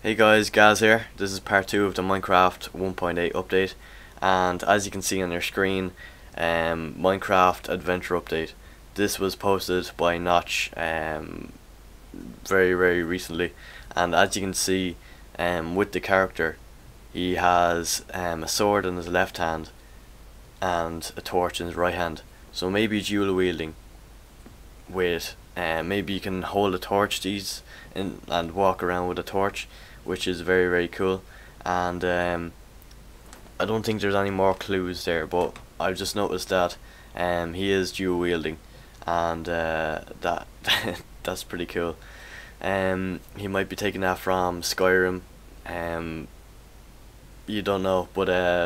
Hey guys, Gaz here. This is part 2 of the Minecraft 1.8 update, and as you can see on your screen, Minecraft Adventure Update. This was posted by Notch very recently, and as you can see, with the character, he has a sword in his left hand and a torch in his right hand. So maybe dual wielding with maybe you can hold a torch and walk around with a torch, which is very cool. And I don't think there's any more clues there, but I've just noticed that he is dual wielding, and that that's pretty cool. He might be taking that from Skyrim. You don't know, but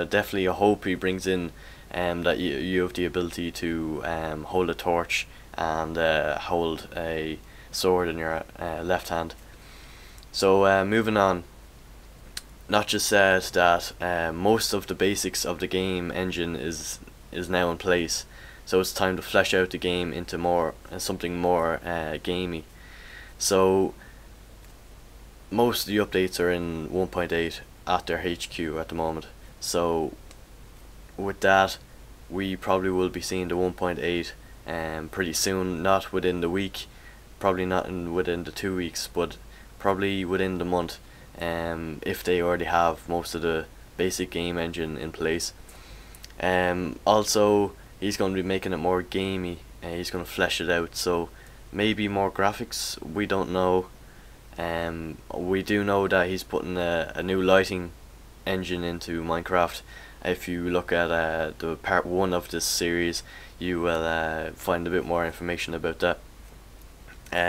definitely I hope he brings in that you have the ability to hold a torch and hold a sword in your left hand. So moving on, Not just said that most of the basics of the game engine is now in place, so it's time to flesh out the game into something more gamey. So most of the updates are in 1.8 at their HQ at the moment. So with that, we probably will be seeing the 1.8 pretty soon, not within the week, probably not within the 2 weeks, but probably within the month, if they already have most of the basic game engine in place. Also, he's going to be making it more gamey, he's going to flesh it out, so maybe more graphics, we don't know. We do know that he's putting a new lighting engine into Minecraft. If you look at the part 1 of this series, you will find a bit more information about that.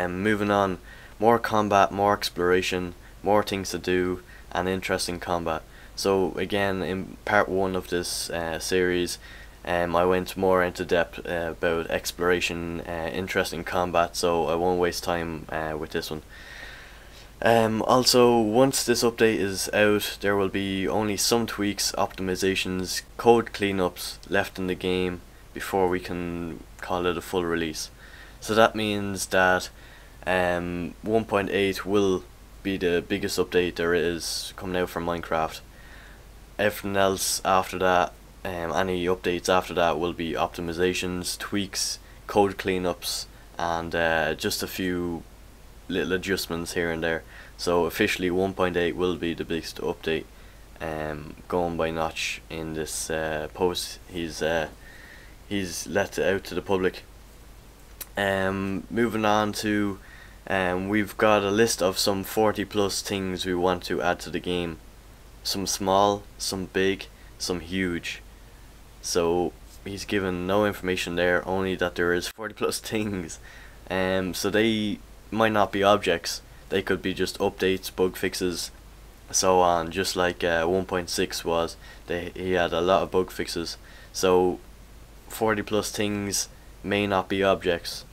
Moving on, more combat, more exploration, more things to do, and interesting combat. So again, in part 1 of this series, I went more into depth about exploration, interesting combat, so I won't waste time with this one. Also, once this update is out, there will be only some tweaks, optimizations, code cleanups left in the game before we can call it a full release. So that means that 1.8 will be the biggest update there is coming out for Minecraft. Everything else after that, any updates after that, will be optimizations, tweaks, code cleanups, and just a few little adjustments here and there. So officially 1.8 will be the biggest update going by Notch in this post he's let out to the public. Moving on to we've got a list of some 40 plus things we want to add to the game. Some small, some big, some huge. So he's given no information there, only that there is 40 plus things. So they might not be objects, they could be just updates, bug fixes, so on, just like 1.6 was. He had a lot of bug fixes. So 40 plus things may not be objects,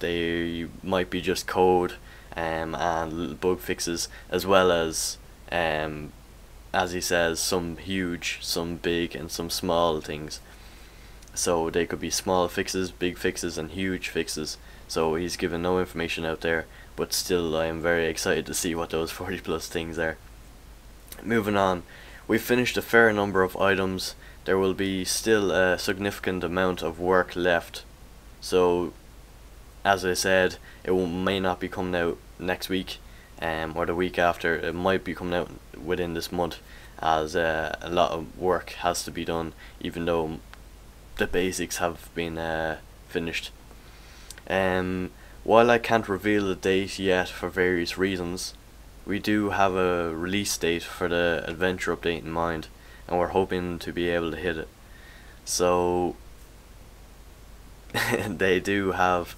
they might be just code and little bug fixes, as well as he says, some huge, some big, and some small things. So they could be small fixes, big fixes, and huge fixes. So he's given no information out there, but still I am very excited to see what those 40 plus things are. Moving on, we've finished a fair number of items. There will be still a significant amount of work left. So as I said, it may not be coming out next week or the week after. It might be coming out within this month, as a lot of work has to be done, even though the basics have been finished. While I can't reveal the date yet for various reasons, we do have a release date for the adventure update in mind, and we're hoping to be able to hit it. So they do have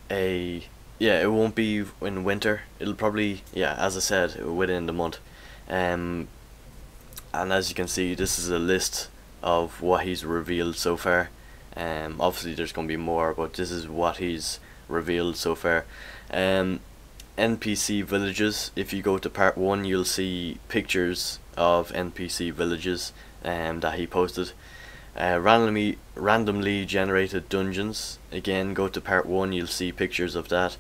it won't be in winter, it'll probably, as I said, within the month. And as you can see, this is a list of what he's revealed so far. Obviously there's going to be more, but this is what he's revealed so far. NPC Villages, if you go to part 1, you'll see pictures of NPC Villages that he posted. Randomly generated dungeons, again, go to part 1, you'll see pictures of that.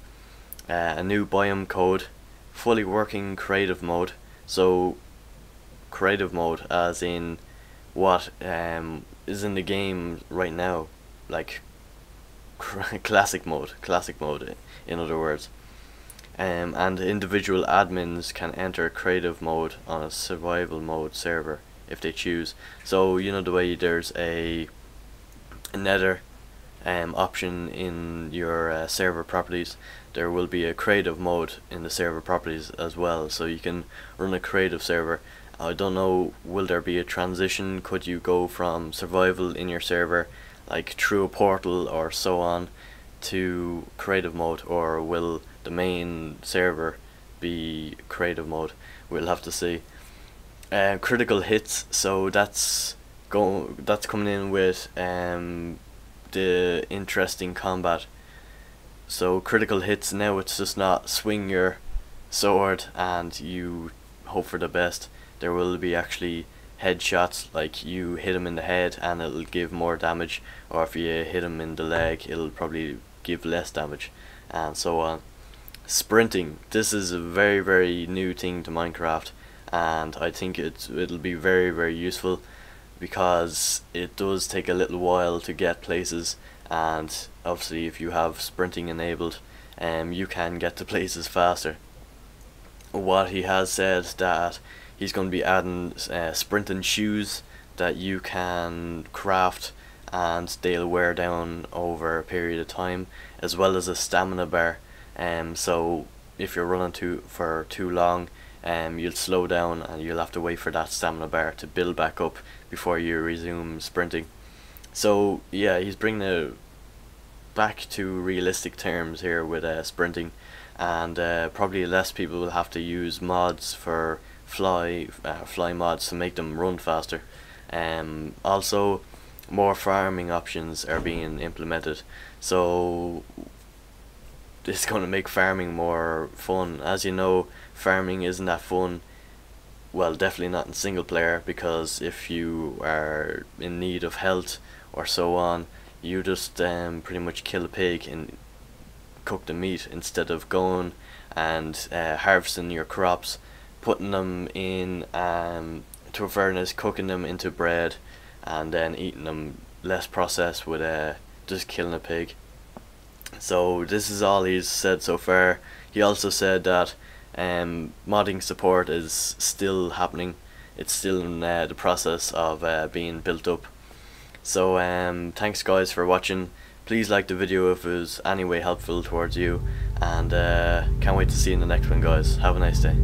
A new biome code fully working creative mode. So creative mode as in what is in the game right now, like classic mode in other words. And individual admins can enter creative mode on a survival mode server if they choose. So you know the way there's a nether option in your server properties, there will be a creative mode in the server properties as well, so you can run a creative server. I don't know, will there be a transition? Could you go from survival in your server, like through a portal or so on, to creative mode, or will the main server be creative mode? We'll have to see. Critical hits, so that's coming in with the interesting combat. So critical hits now, it's just not swing your sword and you hope for the best. There will be actually headshots, like you hit him in the head and it'll give more damage, or if you hit him in the leg it'll probably give less damage, and so on. Sprinting, this is a very new thing to Minecraft, and I think it'll be very useful, because it does take a little while to get places, and obviously if you have sprinting enabled, you can get to places faster. What he has said that he's going to be adding sprinting shoes that you can craft, and they'll wear down over a period of time, as well as a stamina bar. So if you're running for too long, you'll slow down and you'll have to wait for that stamina bar to build back up before you resume sprinting. So yeah, he's bringing it back to realistic terms here with sprinting, and probably less people will have to use mods for fly mods to make them run faster. Also, more farming options are being implemented, so it's going to make farming more fun. As you know, farming isn't that fun, well, definitely not in single player, because if you are in need of health or so on, you just pretty much kill a pig and cook the meat, instead of going and harvesting your crops, putting them in to a furnace, cooking them into bread, and then eating them, less processed, with just killing a pig. So this is all he's said so far. He also said that modding support is still happening. It's still in the process of being built up. So thanks guys for watching. Please like the video if it was any way helpful towards you, and can't wait to see you in the next one, guys. Have a nice day.